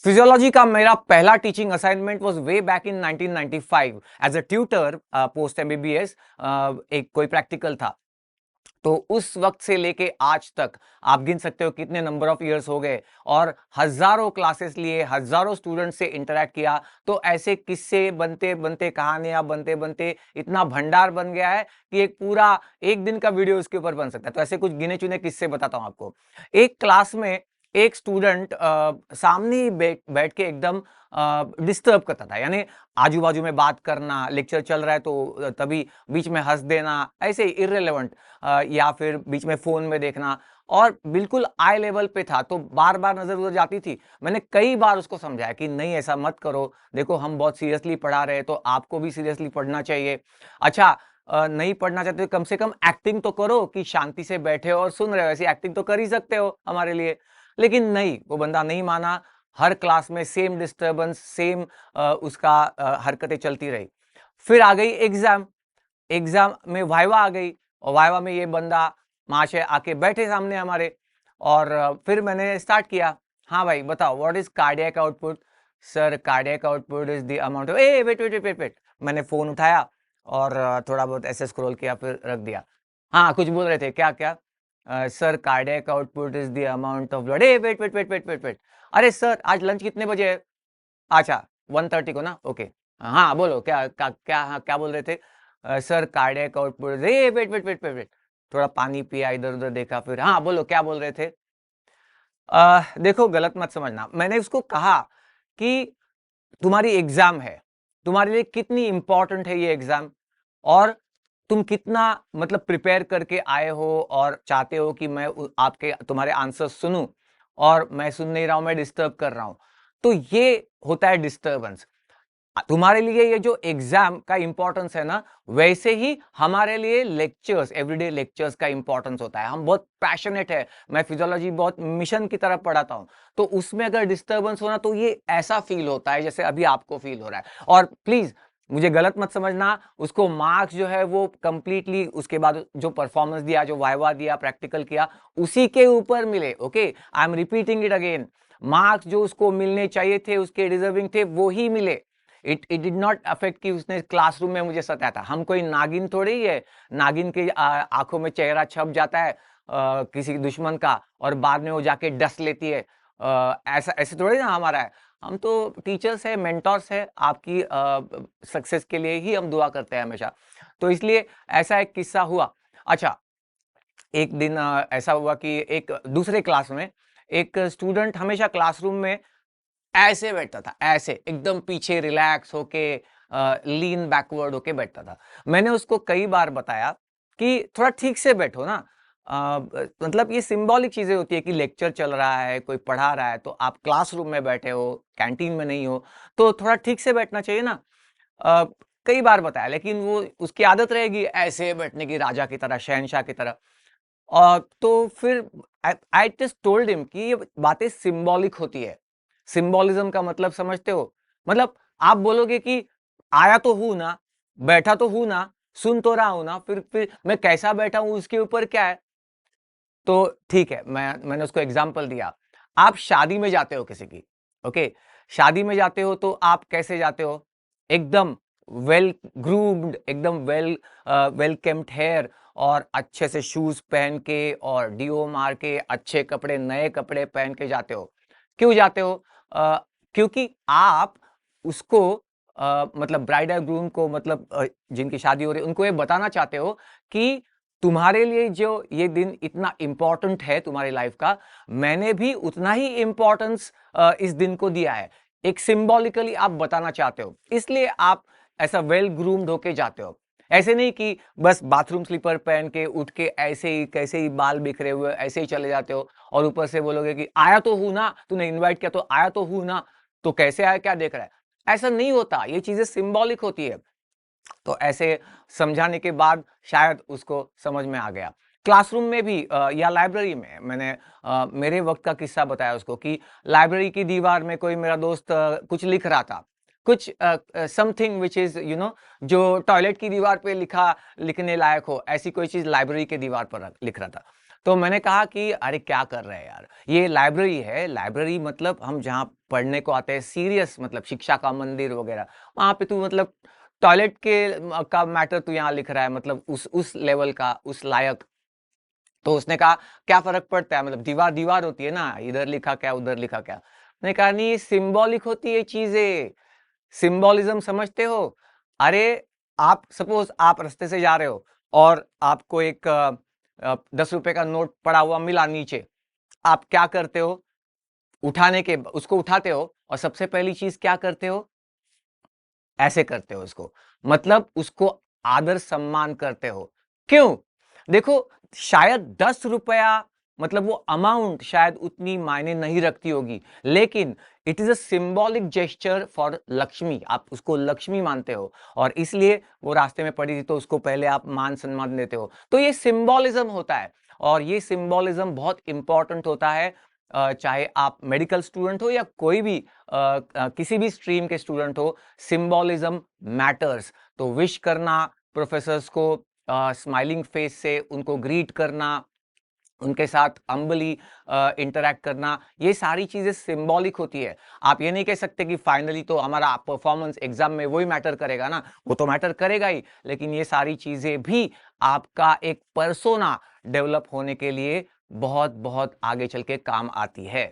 Physiology का मेरा पहला teaching assignment was way back in 1995 as a tutor post MBBS. एक कोई प्रैक्टिकल था। तो उस वक्त से लेके आज तक आप गिन सकते हो कितने नंबर ऑफ इयर्स हो गए और हजारों क्लासेस लिए, हजारों स्टूडेंट से इंटरेक्ट किया। तो ऐसे किस्से बनते बनते, कहानियां बनते बनते इतना भंडार बन गया है कि एक पूरा एक दिन का वीडियो उसके ऊपर बन सकता है। तो ऐसे कुछ गिने चुने किस्से बताता हूं आपको। एक क्लास में एक स्टूडेंट सामने ही बैठ के एकदम डिस्टर्ब करता था, यानी आजू बाजू में बात करना, लेक्चर चल रहा है तो तभी बीच में हंस देना, ऐसे इररिलेवेंट, या फिर बीच में फोन में देखना, और बिल्कुल आई लेवल पे था। तो बार बार नजर उधर जाती थी। मैंने कई बार उसको समझाया कि नहीं ऐसा मत करो, देखो हम बहुत सीरियसली पढ़ा रहे हैं तो आपको भी सीरियसली पढ़ना चाहिए। अच्छा, नहीं पढ़ना चाहते तो कम से कम एक्टिंग तो करो कि शांति से बैठे हो और सुन रहे हो, ऐसी एक्टिंग तो कर ही सकते हो हमारे लिए। लेकिन नहीं, वो बंदा नहीं माना। हर क्लास में सेम डिस्टर्बेंस, सेम उसका हरकतें चलती रही। फिर आ गई एग्जाम। एग्जाम में वाइवा आ गई, और वाइवा में ये बंदा महाशय आके बैठे सामने हमारे। और फिर मैंने स्टार्ट किया, हाँ भाई बताओ what is cardiac output. Sir cardiac output is the amount of, a wait wait wait wait wait. मैंने फोन उठाया और थोड़ा बहुत ऐसे स्क्रॉल किया, फिर रख दिया। हाँ कुछ बोल रहे थे, क्या क्या। Sir cardiac output is the amount of blood, a wait wait wait wait wait wait. अरे सर आज लंच कितने बजे है। अच्छा 1:30 को ना, ओके। हाँ बोलो क्या, हाँ क्या बोल रहे थे। सर कार्डियक आउटपुट, ए wait wait wait wait wait. थोड़ा पानी पिया, इधर उधर देखा, फिर हाँ बोलो क्या बोल रहे थे। देखो गलत मत समझना, मैंने उसको कहा कि तुम्हारी एग्जाम है, तुम्हारे लिए कितनी इंपॉर्टेंट है ये एग्जाम, और तुम कितना मतलब प्रिपेयर करके आए हो और चाहते हो कि मैं आपके तुम्हारे आंसर सुनूं, और मैं सुन नहीं रहा हूं, मैं डिस्टर्ब कर रहा हूं। तो ये होता है डिस्टर्बेंस। तुम्हारे लिए ये जो एग्जाम का इंपॉर्टेंस है ना, वैसे ही हमारे लिए लेक्चर्स, एवरीडे लेक्चर्स का इंपॉर्टेंस होता है। हम बहुत पैशनेट है, मैं फिजियोलॉजी बहुत मिशन की तरफ पढ़ाता हूं। तो उसमें अगर डिस्टर्बेंस होना तो ये ऐसा फील होता है जैसे अभी आपको फील हो रहा है। और प्लीज मुझे गलत मत समझना, उसको मार्क्स जो है वो कंप्लीटली उसके बाद जो परफॉर्मेंस दिया, जो वाइवा दिया, प्रैक्टिकल किया, उसी के ऊपर मिले। Okay, I am repeating it again. Marks जो उसको मिलने चाहिए थे, उसके डिजर्विंग थे, वो ही मिले। इट डिड नॉट अफेक्ट कि उसने क्लासरूम में मुझे सताया था। हम कोई नागिन थोड़ी ही है, नागिन के आंखों में चेहरा छप जाता है किसी दुश्मन का, और बाद में वो जाके डस लेती है। ऐसा ऐसे थोड़ी ना हमारा है। हम तो टीचर्स है, मेंटर्स है, आपकी सक्सेस के लिए ही हम दुआ करते हैं हमेशा। तो इसलिए ऐसा एक किस्सा हुआ। अच्छा, एक दिन ऐसा हुआ कि एक दूसरे क्लास में एक स्टूडेंट हमेशा क्लासरूम में ऐसे बैठता था, ऐसे एकदम पीछे रिलैक्स होके, लीन बैकवर्ड होके बैठता था। मैंने उसको कई बार बताया कि थोड़ा ठीक से बैठो ना। मतलब ये सिंबॉलिक चीजें होती है कि लेक्चर चल रहा है, कोई पढ़ा रहा है, तो आप क्लासरूम में बैठे हो, कैंटीन में नहीं हो, तो थोड़ा ठीक से बैठना चाहिए ना। अ, कई बार बताया, लेकिन वो उसकी आदत रहेगी ऐसे बैठने की, राजा की तरह, शहनशाह की तरह। तो फिर आई जस्ट टोल्ड हिम कि ये बातें सिंबॉलिक होती है। सिंबॉलिज्म का मतलब समझते हो? मतलब आप बोलोगे कि आया तो हूं ना, बैठा तो हूं ना, सुन तो रहा हूं ना, फिर मैं कैसा बैठा हूं उसके ऊपर क्या है। तो ठीक है, मैंने उसको एग्जांपल दिया। आप शादी में जाते हो किसी की, ओके, शादी में जाते हो तो आप कैसे जाते हो? एकदम वेल ग्रूम्ड, एकदम वेल केम्ड हेयर, और अच्छे से शूज पहन के और डीओ मार के, अच्छे कपड़े, नए कपड़े पहन के जाते हो। क्यों जाते हो? क्योंकि आप उसको मतलब ब्राइड और ग्रूम को, मतलब जिनकी शादी हो रही है, उनको ये बताना चाहते हो कि तुम्हारे लिए जो ये दिन इतना इंपॉर्टेंट है तुम्हारी लाइफ का, मैंने भी उतना ही इंपॉर्टेंस इस दिन को दिया है। एक सिंबॉलिकली आप बताना चाहते हो, इसलिए आप ऐसा वेल ग्रूम्ड होके जाते हो। ऐसे नहीं कि बस बाथरूम स्लीपर पहन के उठ के ऐसे ही, कैसे ही बाल बिखरे हुए ऐसे ही चले जाते हो, और ऊपर से बोलोगे कि आया तो हूं ना, तूने इनवाइट किया तो आया तो हूं ना, तो कैसे आया, क्या देख रहा है। ऐसा नहीं होता, ये चीजें सिंबॉलिक होती है। तो ऐसे समझाने के बाद शायद उसको समझ में आ गया। क्लासरूम में भी या लाइब्रेरी में मैंने मेरे वक्त का किस्सा बताया उसको कि लाइब्रेरी की दीवार में कोई मेरा दोस्त कुछ लिख रहा था, कुछ समथिंग विच इज जो टॉयलेट की दीवार पे लिखने लायक हो, ऐसी कोई चीज लाइब्रेरी के दीवार पर लिख रहा था। तो मैंने कहा कि अरे क्या कर रहे हैं यार, ये लाइब्रेरी है, लाइब्रेरी मतलब हम जहाँ पढ़ने को आते हैं सीरियस, मतलब शिक्षा का मंदिर वगैरह, वहां पे तू मतलब टॉयलेट के का मैटर तू यहाँ लिख रहा है, मतलब उस लेवल का, उस लायक। तो उसने कहा क्या फर्क पड़ता है, मतलब दीवार दीवार होती है ना, इधर लिखा क्या उधर लिखा क्या। मैंने कहा नहीं, ये सिंबॉलिक होती है चीजें, सिंबोलिज्म समझते हो। अरे आप सपोज आप रास्ते से जा रहे हो और आपको एक 10 रुपए का नोट पड़ा हुआ मिला नीचे, आप क्या करते हो, उठाने के उसको उठाते हो और सबसे पहली चीज क्या करते हो, ऐसे करते हो उसको, मतलब उसको आदर सम्मान करते हो। क्यों? देखो, शायद 10 रुपया, मतलब वो अमाउंट शायद उतनी मायने नहीं रखती होगी, लेकिन it is a symbolic gesture for Lakshmi, आप उसको लक्ष्मी मानते हो, और इसलिए वो रास्ते में पड़ी थी तो उसको पहले आप मान सम्मान देते हो। तो ये सिंबॉलिज्म होता है, और ये सिंबॉलिज्म बहुत इंपॉर्टेंट होता है। चाहे आप मेडिकल स्टूडेंट हो या कोई भी किसी भी स्ट्रीम के स्टूडेंट हो, सिंबॉलिज्म मैटर्स। तो विश करना प्रोफेसर्स को, स्माइलिंग फेस से उनको ग्रीट करना, उनके साथ अम्बली इंटरैक्ट करना, ये सारी चीजें सिंबॉलिक होती है। आप ये नहीं कह सकते कि फाइनली तो हमारा परफॉर्मेंस एग्जाम में वही मैटर करेगा ना, वो तो मैटर करेगा ही, लेकिन ये सारी चीजें भी आपका एक पर्सोना डेवलप होने के लिए बहुत बहुत आगे चल के काम आती है।